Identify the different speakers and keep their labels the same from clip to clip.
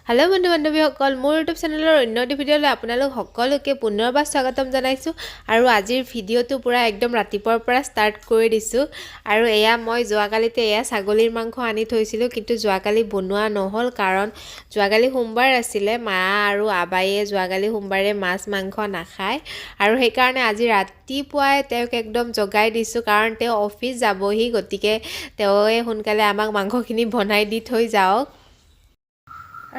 Speaker 1: Hello' বন্ধু বান্ধৱীসকল, মোৰ YouTube চেনেলৰ অন্য এটি ভিডিঅ'লৈ আপোনালোক সকলোকে পুনৰবাৰ স্বাগতম জনাইছোঁ। আৰু আজিৰ ভিডিঅ'টো পূৰা একদম ৰাতিপুৱাৰ পৰা ষ্টাৰ্ট কৰি দিছোঁ। আৰু এয়া মই যোৱাকালিতে ছাগলীৰ মাংস আনি থৈছিলোঁ, কিন্তু যোৱাকালি বনোৱা নহ'ল কাৰণ যোৱাকালি সোমবাৰ আছিলে। মা আৰু আবায়ে যোৱাকালি সোমবাৰে মাছ মাংস নাখায়, আৰু সেইকাৰণে আজি ৰাতিপুৱাই তেওঁক একদম জগাই দিছোঁ, কাৰণ তেওঁ অফিচ যাবহি। গতিকে তেওঁৱে সোনকালে আমাক মাংসখিনি বনাই দি থৈ যাওক।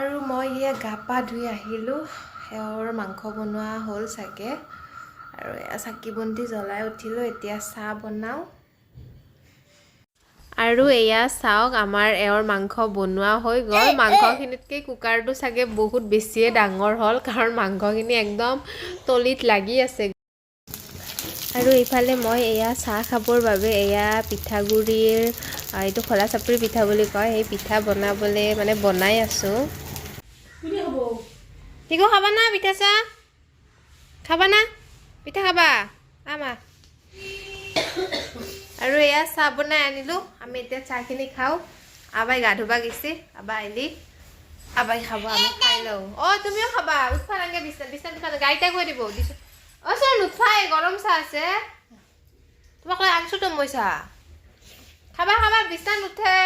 Speaker 1: আৰু মই গা পা ধুই আহিলোঁ। এওঁৰ মাংস বনোৱা হ'ল চাগে, আৰু চাকি বন্তি জ্বলাই উঠিলোঁ। এতিয়া চাহ বনাওঁ। আৰু চাওক, আমাৰ এওঁৰ মাংস বনোৱা হৈ গ'ল। মাংসখিনিতকৈ কুকাৰটো চাগে বহুত বেছিয়ে ডাঙৰ হ'ল, কাৰণ মাংসখিনি একদম তলিত লাগি আছে। আৰু এইফালে মই চাহ খাবৰ বাবে পিঠাগুড়িৰ এইটো খোলা চাপৰি পিঠা বুলি কয়, সেই পিঠা বনাবলৈ বনাই আছোঁ। টিকু খাবা না পিঠা? চাহ খাবা না? পিঠা খাবা? আমা আৰু চাহ বনাই আনিলোঁ। আমি এতিয়া চাহখিনি খাওঁ। আবাই গা ধুবা গৈছে, আবা আহিলি আবাই খাব, আমি খাই লওঁ। তুমিও খাবা? উঠবা নাগে, বিছনা গাইটা কৈ দিব দিছোঁ। ছাৰ নুঠাই, গৰম চাহ আছে। তোমাক আনছোঁ তো মই চাহ। খাবা বিছনা নুঠে।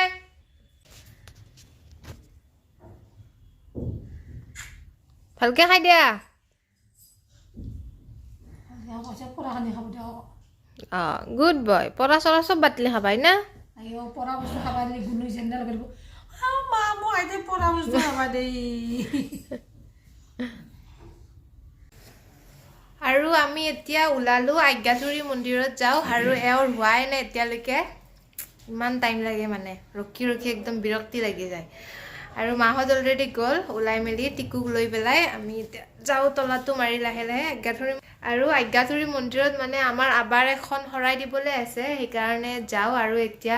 Speaker 1: ভালকে খাই দিয়া। Good boy. পৰা চৰা চব বাতিলে খাবাই না? আৰু আমি এতিয়া ওলালোঁ, আগ্যাথুৰি মন্দিৰত যাওঁ। আৰু এওঁৰ হোৱাই নাই এতিয়ালৈকে। ইমান টাইম লাগে, ৰখি ৰখি একদম বিৰক্তি লাগি যায়। আৰু মাহঁত অলৰেডি গ'ল ওলাই মেলি টিকুক লৈ পেলাই। আমি এতিয়া যাওঁ তলাটো মাৰি লাহে লাহে আগ্যাথুৰি। আৰু আগ্যাথুৰি মন্দিৰত আমাৰ আবাৰ এখন শৰাই দিবলৈ আছে, সেইকাৰণে যাওঁ। আৰু এতিয়া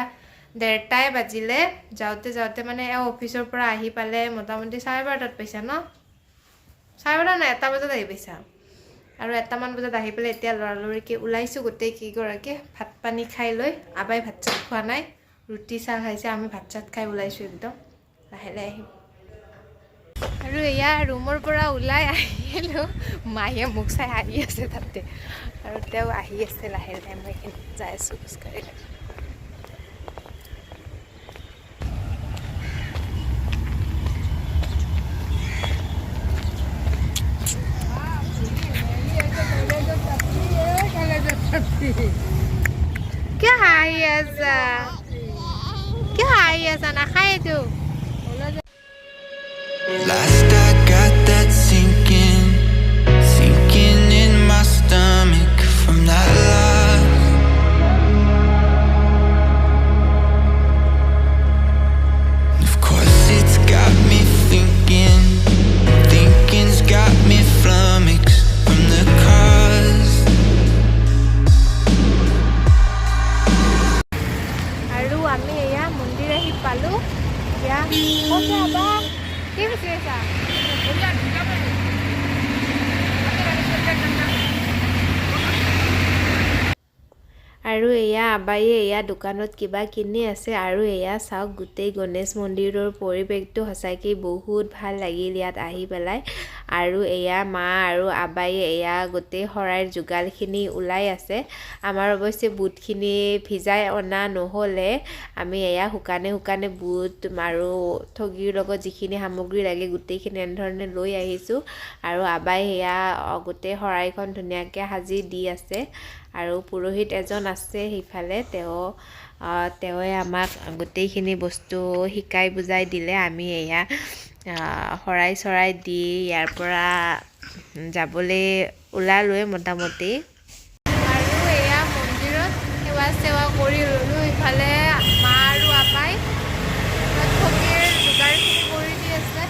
Speaker 1: 1:30টাই বাজিলে। যাওঁতে যাওঁতে এওঁ অফিচৰ পৰা আহি পালে মোটামুটি 12:30 পাইছা ন? 12:30 নাই, 1 বজাত আহি পাইছা। আৰু 1মান বজাত আহি পেলাই এতিয়া লৰালৰিকৈ ওলাইছোঁ গোটেই কেইগৰাকী। ভাত পানী খাই লৈ, আবাই ভাত চাত খোৱা নাই, ৰুটি চাহ খাইছে। আমি ভাত চাত খাই ওলাইছোঁ একদম লাহে লাহে আহিম। আৰু ৰুমৰ পৰা ওলাই আহিলোঁ। মায়ে মোক চাই আহি আছে তাতে, আৰু তেওঁ আহি আছে লাহে লাহে। মই এইখিনি যাই আছোঁ খোজকাঢ়ি। কিয় হাঁহি আছা? কিয় হাঁহি আছা? নাখায় এইটো।
Speaker 2: Last I got that sinking in my stomach from that love. Of course it's got me thinking's got me flummoxed from the cause.
Speaker 1: আৰু আমি মন্দিৰ আহি পালোঁ। কি হৈছে আছা? আৰু আবায়ে দোকানত কিবা কিনি আছে। আৰু চাওক, গোটেই গণেশ মন্দিৰৰ পৰিৱেশটো সঁচাকৈ বহুত ভাল লাগিল ইয়াত আহি পেলাই। আৰু মা আৰু আবায়ে গোটেই শৰাইৰ যোগাৰখিনি ওলাই আছে। আমাৰ অৱশ্যে বুটখিনি ভিজাই অনা নহ'লে, আমি শুকানে শুকানে বুট আৰু ঠগিৰ লগত যিখিনি সামগ্ৰী লাগে গোটেইখিনি এনেধৰণে লৈ আহিছোঁ। আৰু আবাই গোটেই শৰাইখন ধুনীয়াকৈ সাজি দি আছে। আৰু পুৰোহিত এজন আছে সেইফালে, তেওঁৱে আমাক গোটেইখিনি বস্তু শিকাই বুজাই দিলে। আমি শৰাই চৰাই দি ইয়াৰ পৰা যাবলৈ ওলালোৱে মোটামুটি। আৰু মন্দিৰত সেৱা চেৱা কৰি ল'লোঁ। ইফালে মা আৰু আবাই ঠগিৰ যোগাৰখিনি কৰি দি আছে।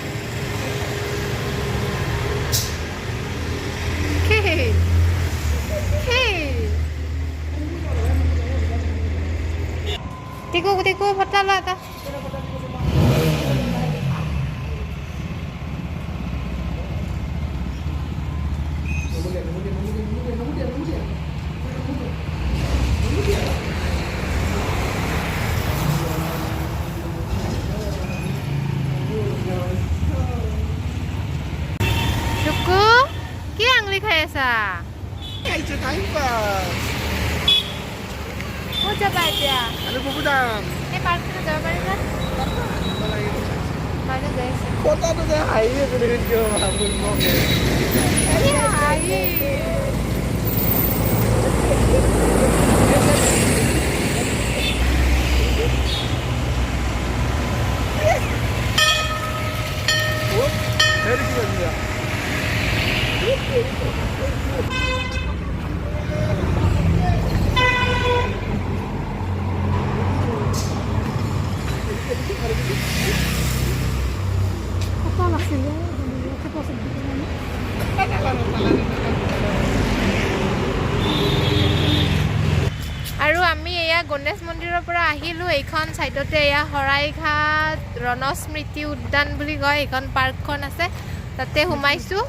Speaker 1: টিকু ফটা লোৱা এটা। কৰি খাই আছা
Speaker 3: খাইছো টাইম পাছ
Speaker 1: ক'ত যাবা এতিয়া
Speaker 3: আৰু বহুত দাম
Speaker 1: এই পাৰ্কখনত যাব পাৰিবা মানুহ যাই আছে
Speaker 3: কথাটো যে হাঁহি আছে দেখোন কিয় ভাবুল মগে Very good, yeah.
Speaker 1: আৰু আমি এয়া গণেশ মন্দিৰৰ পৰা আহিলোঁ এইখন চাইডতে এয়া শৰাইঘাট ৰণস্মৃতি উদ্যান বুলি কয় এইখন পাৰ্কখন আছে তাতে সোমাইছোঁ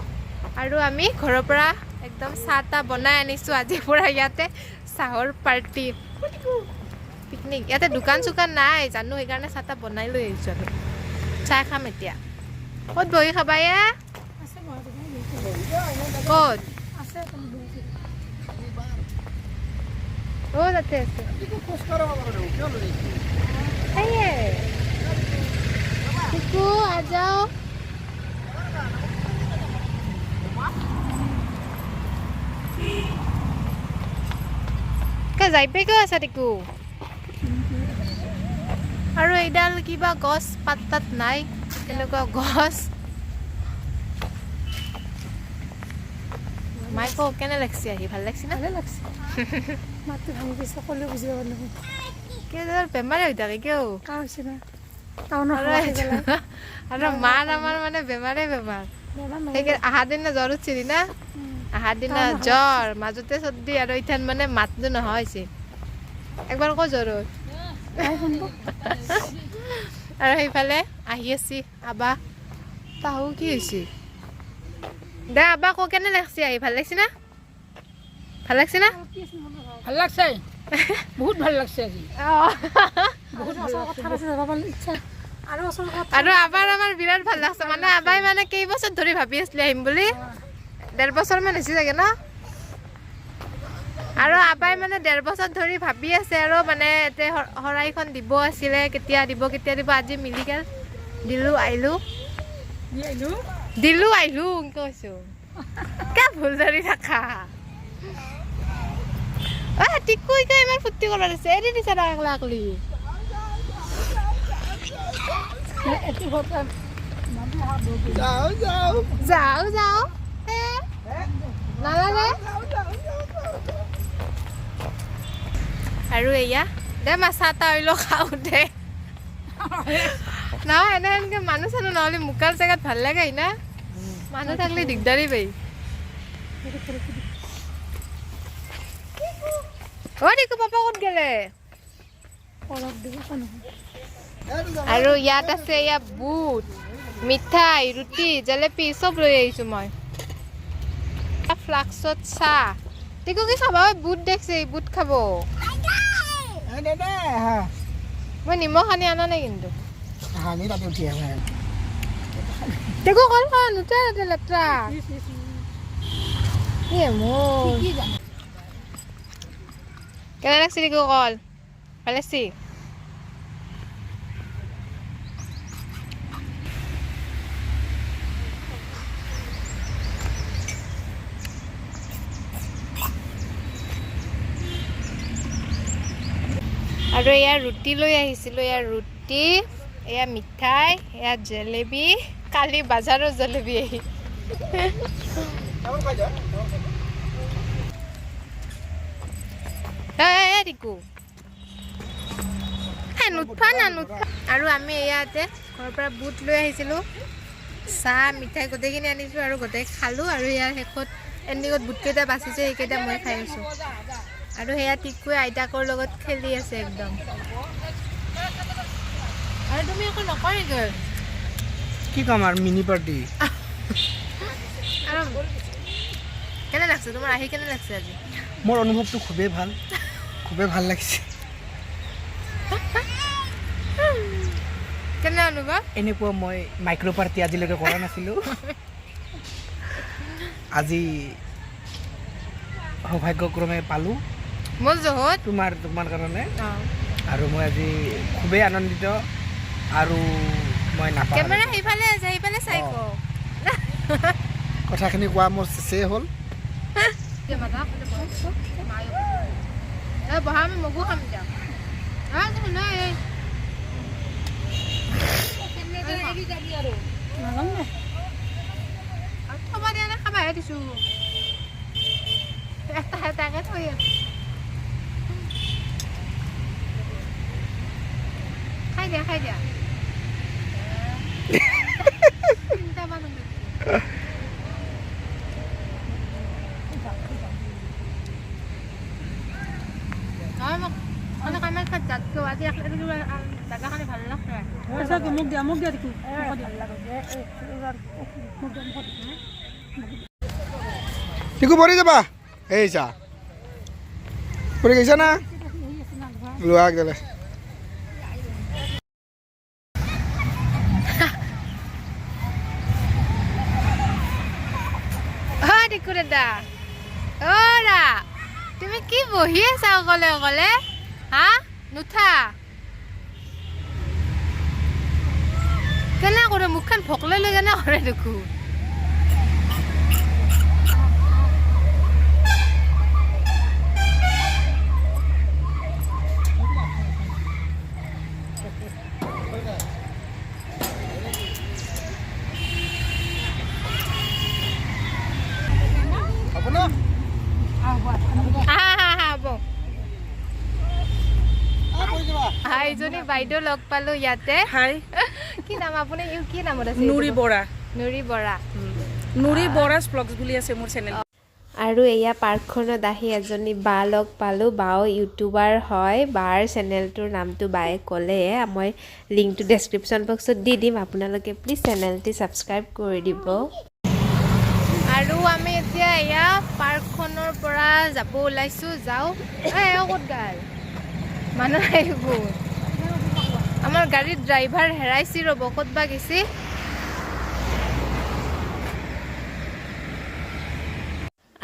Speaker 1: আৰু আমি ঘৰৰ পৰা একদম চাহ তাহ বনাই আনিছোঁ আজিৰ পৰা ইয়াতে চাহৰ পাৰ্টি পিকনিক ইয়াতে দোকান চোকান নাই জানো সেইকাৰণে চাহ তাহ বনাই লৈ আহিছোঁ আমি চাহ খাম এতিয়া ক'ত বহি খাবা এয়া ক'ত Oh, that's it. Hey, Tiku, ajao. Ka jaipe ko asa Tiku. Aru eidal kiba gos pattat nai. Kenuka gos. Maiko kene leksi ahi bhal leksi na?
Speaker 4: ভালে লাগছে মাতটো ভাঙি গৈছে ক'লেও বুজিব নহয়
Speaker 1: কেইডাল বেমাৰ হৈ থাকে কিয়
Speaker 4: কা হৈছে না টাউনৰ হাৱা খাই গ'লা
Speaker 1: আৰু মাৰ আমাৰ মানে বেমাৰে বেমাৰ সেইকে আহা দিনা জ্বৰ উঠিলি না আহা দিনা জ্বৰ মাজতে চৰ্দি আৰু ইথান মানে মাতটো নোহোৱা হৈছে একবাৰ ক জ্বৰ আৰু সেইফালে আহি আছি আবা তাহো কি হৈছে দে আবা ক কেনে লাগছি আহি ভাল লাগছি না ভাল লাগছি না
Speaker 4: ভাল লাগছে বহুত ভাল লাগছে আজি বহুত কথা আছে যাব পাৰলি ইচ্ছা আৰু ওচৰ কথা
Speaker 1: আৰু আবাৰ আমাৰ বিৰাট ভাল লাগছে মানে আবাই মানে কেই বছৰ ধৰি ভাবি আছিল আহিম বুলি 1.5 বছৰ মান হৈছে চাগে ন আৰু আবাই মানে 1.5 বছৰ ধৰি ভাবি আছে আৰু মানে এতে হৰাইখন দিব আছিলে কেতিয়া দিব আজি মিলি গেল দিলো আইলো কৈছো কে ভুল ধৰি থাকা টিকু ইটা ইমান ফুৰ্তি কৰা দিছে এৰি দিছে ডাকলি
Speaker 4: এটি ঘৰটা
Speaker 1: যাও নালাগে আৰু এয়া দে মাছা এটা হইলো খাও দে নহয় এনেকে মানুহ চানুহ নহ'লে মুকাৰ জেগাত ভাল লাগে না মানুহ থাকলে দিগদাৰী পাই অ দেখো পাপা ক'ত গেলে
Speaker 4: অলপ দিব নহয়
Speaker 1: আৰু ইয়াত আছে এয়া বুট মিঠাই ৰুটি জেলেপি চব লৈ আহিছোঁ মই ফ্লাক্সত চাহ টিকু কি খাবা বুট দেখছে বুট খাব মই নিমখ আনি আনা নাই কিন্তু টিকু কল খা নুঠে লেতেৰা কেনে লাগছে টিকু কল ভাল লাগছি আৰু এয়া ৰুটি লৈ আহিছিলোঁ এয়া ৰুটি এয়া মিঠাই এয়া জেলেবি কালি বাজাৰৰ জেলেবি আহি টিকু নুঠা আৰু আমি ইয়াতে ঘৰৰ পৰা বুট লৈ আহিছিলোঁ চাহ মিঠাই গোটেইখিনি আনিছোঁ আৰু গোটেই খালোঁ আৰু ইয়াৰ শেষত এণ্ডিঙত বুটকেইটা বাচিছে সেইকেইটা মই খাই আছোঁ আৰু সেয়া টিকুৱে আইতাকৰ লগত খেলি আছে একদম আৰু তুমি একো নকৰি গৈ
Speaker 3: কি কাম আৰু মিনি পাৰ্টি
Speaker 1: আৰু কেনে লাগছে তোমাৰ আহি কেনে লাগছে আজি
Speaker 3: মোৰ অনুভৱটো খুবেই ভাল লাগিছে
Speaker 1: কেনে অনুভৱ
Speaker 3: এনেকুৱা মই মাইক্ৰ' পাৰ্টি আজিলৈকে কৰা নাছিলোঁ আজি সৌভাগ্যক্ৰমে পালোঁ
Speaker 1: মোৰ জহত
Speaker 3: তোমাৰ কাৰণে আৰু মই আজি খুবেই আনন্দিত আৰু মই নাপাহৰোঁ
Speaker 1: কেমেৰা সেইফালে আছে সেইফালে চাই ক
Speaker 3: কথাখিনি কোৱা মোৰ চেচেই হ'ল
Speaker 1: বহা আমি মগু খাম এতিয়া থব দিয়া নাই খাবাহে দিছোঁ এটাকে থৈ খাই দিয়া
Speaker 3: টিকু পৰি যাবা এই চা পৰি গৈছা না লোৱা গ'লে
Speaker 1: টিকু দাদা অৰা তুমি কি বহি আছা অকলে অকলে হা নুঠা কেনে কৰে মুখখন ভকলৈ লৈ কেনে কৰে দেখোন এজনী বাইদেউ লগ পালো ইয়াতে কি নাম আপুনি কি নামত আছে
Speaker 4: নুৰি বৰা ব্লগছ বুলি আছে মোৰ চেনেল
Speaker 1: আৰু এয়া পাৰ্কখনত আহি এজনী বা লগ পালোঁ বাও ইউটিউবাৰ হয় বাৰ চেনেলটোৰ নামটো বায়ে ক'লে মই লিংকটো ডেছক্ৰিপশ্যন বক্সত দি দিম আপোনালোকে প্লিজ চেনেলটি ছাবস্ক্ৰাইব কৰি দিব আৰু আমি এতিয়া এয়া পাৰ্কখনৰ পৰা যাব ওলাইছোঁ যাওঁ ক'ত গাল মানুহ আহিব আমাৰ গাড়ীত ড্ৰাইভাৰ হেৰাইছি ৰ'ব ক'ত বা গেছি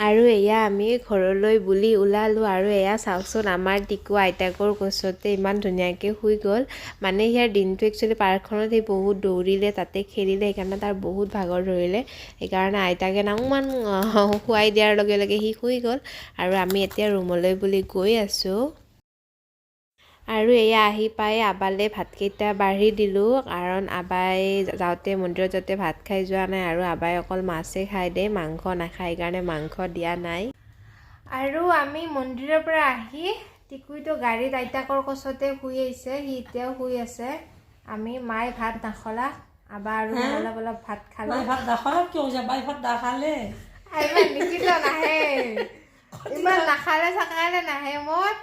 Speaker 1: আৰু এয়া আমি ঘৰলৈ বুলি ওলালোঁ আৰু এয়া চাওকচোন আমাৰ টিকু আইতাকৰ কোচতে ইমান ধুনীয়াকৈ শুই গ'ল মানে ইয়াৰ দিনটো একচুৱেলি পাৰ্কখনত সি বহুত দৌৰিলে তাতে খেলিলে সেইকাৰণে তাৰ বহুত ভাগৰ ধৰিলে সেইকাৰণে আইতাকে নামান শুৱাই দিয়াৰ লগে লগে সি শুই গ'ল আৰু আমি এতিয়া ৰুমলৈ বুলি গৈ আছোঁ আৰু এয়া আহি পাই আবালে ভাতকেইটা বাঢ়ি দিলোঁ কাৰণ আবাই যাওঁতে মন্দিৰত যাওঁতে ভাত খাই যোৱা নাই আৰু আবাই অকল মাছেই খাই দিয়ে মাংস নাখায় কাৰণে মাংস দিয়া নাই আৰু আমি মন্দিৰৰ পৰা আহি টিকুইটো গাড়ীত আইতাকৰ কোচতে শুই আহিছে সি এতিয়াও শুই আছে আমি মায়ে ভাত নাখলা আবা আৰু অলপ অলপ ভাত খালোঁ
Speaker 4: ভাত নাখালে কিয় যে বাই ভাত নাখালে
Speaker 1: ইমান নিকিত নাহে ইমান নাখালে চাকালে নাহে মোৰ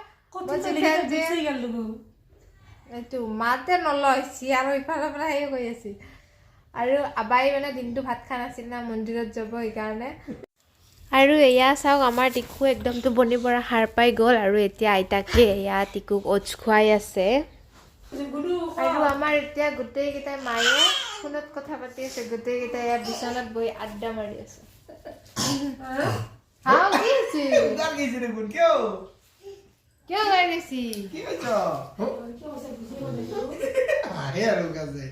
Speaker 1: এইটো মাতে নলয়ছি আৰু ইফালৰ পৰা সেই কৰি আছিল আৰু আবাই মানে দিনটো ভাত খোৱা নাছিল না মন্দিৰত যাব সেইকাৰণে আৰু এয়া চাওক আমাৰ টিকু একদম টোপনিৰ পৰা সাৰ পাই গ'ল আৰু এতিয়া আইতাকে এয়া টিকুক অ'টছ খুৱাই আছে আৰু আমাৰ এতিয়া গোটেইকেইটাই মায়ে ফোনত কথা পাতি আছে গোটেইকেইটাই ইয়াত বিচনাত বহি আড্ডা মাৰি আছে কিয় গাড়ীছি
Speaker 3: কি কৈছ আহে আৰু গাজে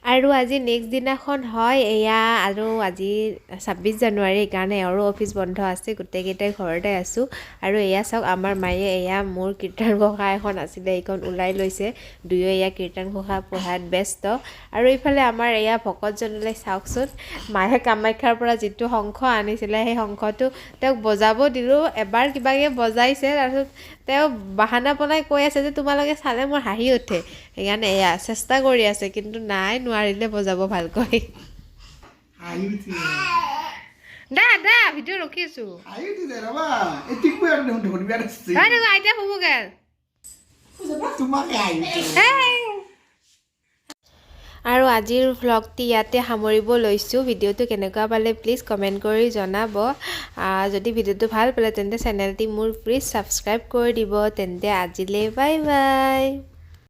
Speaker 1: আৰু আজি নেক্সট দিনাখন হয় এয়া আৰু আজি 26 জানুৱাৰী সেইকাৰণে এওঁৰো অফিচ বন্ধ আছে গোটেইকেইটাই ঘৰতে আছোঁ আৰু এয়া চাওক আমাৰ মায়ে এয়া মোৰ কীৰ্তন ঘোষা এখন আছিলে এইখন ওলাই লৈছে দুয়ো এয়া কীৰ্তন ঘোষা পঢ়াত ব্যস্ত আৰু এইফালে আমাৰ এয়া ভকতজনলৈ চাওকচোন মায়ে কামাখ্যাৰ পৰা যিটো শংখ আনিছিলে সেই শংখটো তেওঁক বজাব দিলোঁ এবাৰ কিবাকৈ বজাইছে তাৰপিছত তেওঁ বাহানা বনাই কৈ আছে যে তোমালোকে চালে মোৰ হাঁহি উঠে সেইকাৰণে এয়া চেষ্টা কৰি আছে কিন্তু নাই নোৱাৰিলে বজাব ভালকৈ দা ভিডিঅ' ৰখিছোঁ আইতা শুব গেল আৰু আজিৰ ভ্লগটি ইয়াতে সামৰিব লৈছোঁ ভিডিঅ'টো কেনেকুৱা পালে প্লিজ কমেণ্ট কৰি জনাব যদি ভিডিঅ'টো ভাল পালে তেন্তে চেনেলটি মোৰ প্লিজ ছাবস্ক্ৰাইব কৰি দিব তেন্তে আজিলৈ বাই বাই